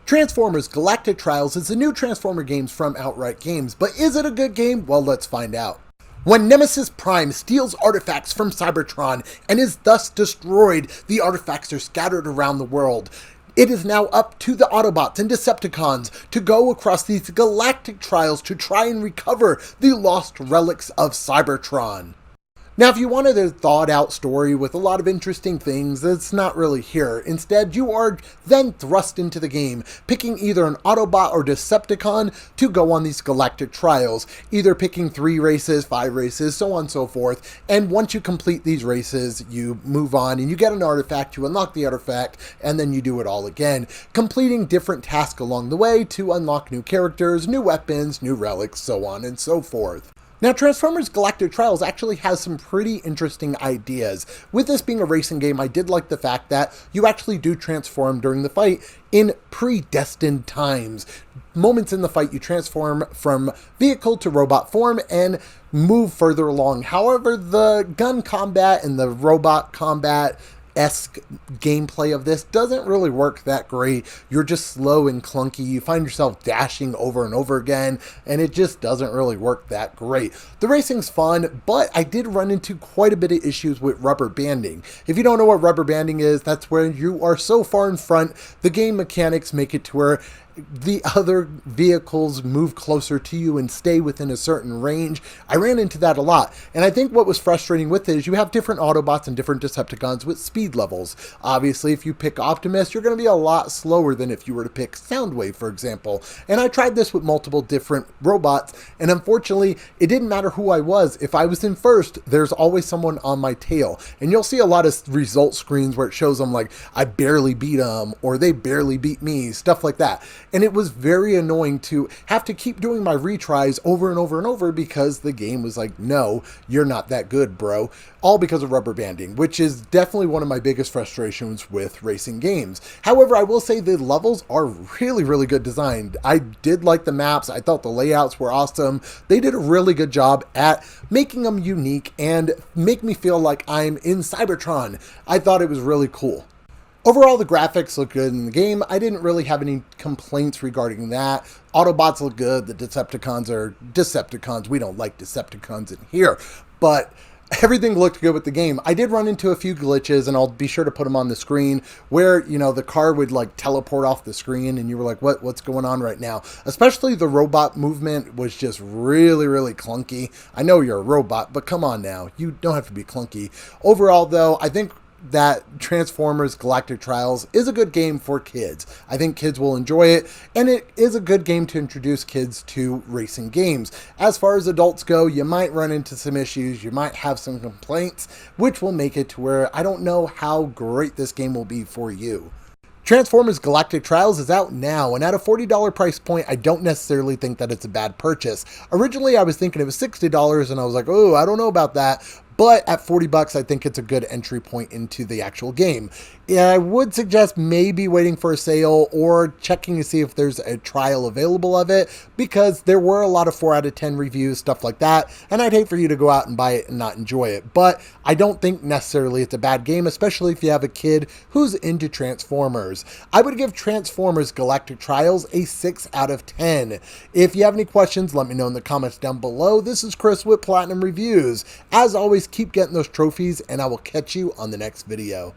Transformers Galactic Trials is a new Transformer game from Outright Games, but is it a good game? Well, let's find out. When Nemesis Prime steals artifacts from Cybertron and is thus destroyed, the artifacts are scattered around the world. It is now up to the Autobots and Decepticons to go across these galactic trials to try and recover the lost relics of Cybertron. Now, if you wanted a thought-out story with a lot of interesting things, it's not really here. Instead, you are then thrust into the game, picking either an Autobot or Decepticon to go on these galactic trials, either picking 3 races, 5 races, so on and so forth. And once you complete these races, you move on and you get an artifact, you unlock the artifact, and then you do it all again, completing different tasks along the way to unlock new characters, new weapons, new relics, so on and so forth. Now, Transformers Galactic Trials actually has some pretty interesting ideas. With this being a racing game, I did like the fact that you actually do transform during the fight in predestined times. Moments in the fight, you transform from vehicle to robot form and move further along. However, the gun combat and the robot combat-esque gameplay of this doesn't really work that great. You're just slow and clunky. You find yourself dashing over and over again, and it just doesn't really work that great. The racing's fun, but I did run into quite a bit of issues with rubber banding. If you don't know what rubber banding is, that's where you are so far in front, the game mechanics make it to where the other vehicles move closer to you and stay within a certain range. I ran into that a lot, and I think what was frustrating with it is you have different Autobots and different Decepticons with speed levels. Obviously, if you pick Optimus, you're going to be a lot slower than if you were to pick Soundwave, for example. And I tried this with multiple different robots, and unfortunately, it didn't matter who I was. If I was in first, there's always someone on my tail. And you'll see a lot of result screens where it shows them like, I barely beat them, or they barely beat me, stuff like that. And it was very annoying to have to keep doing my retries over and over and over because the game was like, no, you're not that good, bro. All because of rubber banding, which is definitely one of my biggest frustrations with racing games. However, I will say the levels are really, really good designed. I did like the maps. I thought the layouts were awesome. They did a really good job at making them unique and make me feel like I'm in Cybertron. I thought it was really cool. Overall, the graphics look good in the game. I didn't really have any complaints regarding that. Autobots look good. The Decepticons are Decepticons. We don't like Decepticons in here. But everything looked good with the game. I did run into a few glitches, and I'll be sure to put them on the screen, where, you know, the car would like teleport off the screen, and you were like, what's going on right now? Especially the robot movement was just really, really clunky. I know you're a robot, but come on now. You don't have to be clunky. Overall, though, I think that Transformers Galactic Trials is a good game for kids. I think kids will enjoy it, and it is a good game to introduce kids to racing games. As far as adults go, you might run into some issues, you might have some complaints, which will make it to where I don't know how great this game will be for you. Transformers Galactic Trials is out now, and at a $40 price point, I don't necessarily think that it's a bad purchase. Originally, I was thinking it was $60, and I was like, oh, I don't know about that. But at 40 bucks, I think it's a good entry point into the actual game. I would suggest maybe waiting for a sale or checking to see if there's a trial available of it, because there were a lot of 4 out of 10 reviews, stuff like that, and I'd hate for you to go out and buy it and not enjoy it. But I don't think necessarily it's a bad game, especially if you have a kid who's into Transformers. I would give Transformers Galactic Trials a 6 out of 10. If you have any questions, let me know in the comments down below. This is Chris with Platinum Reviews. As always, keep getting those trophies, and I will catch you on the next video.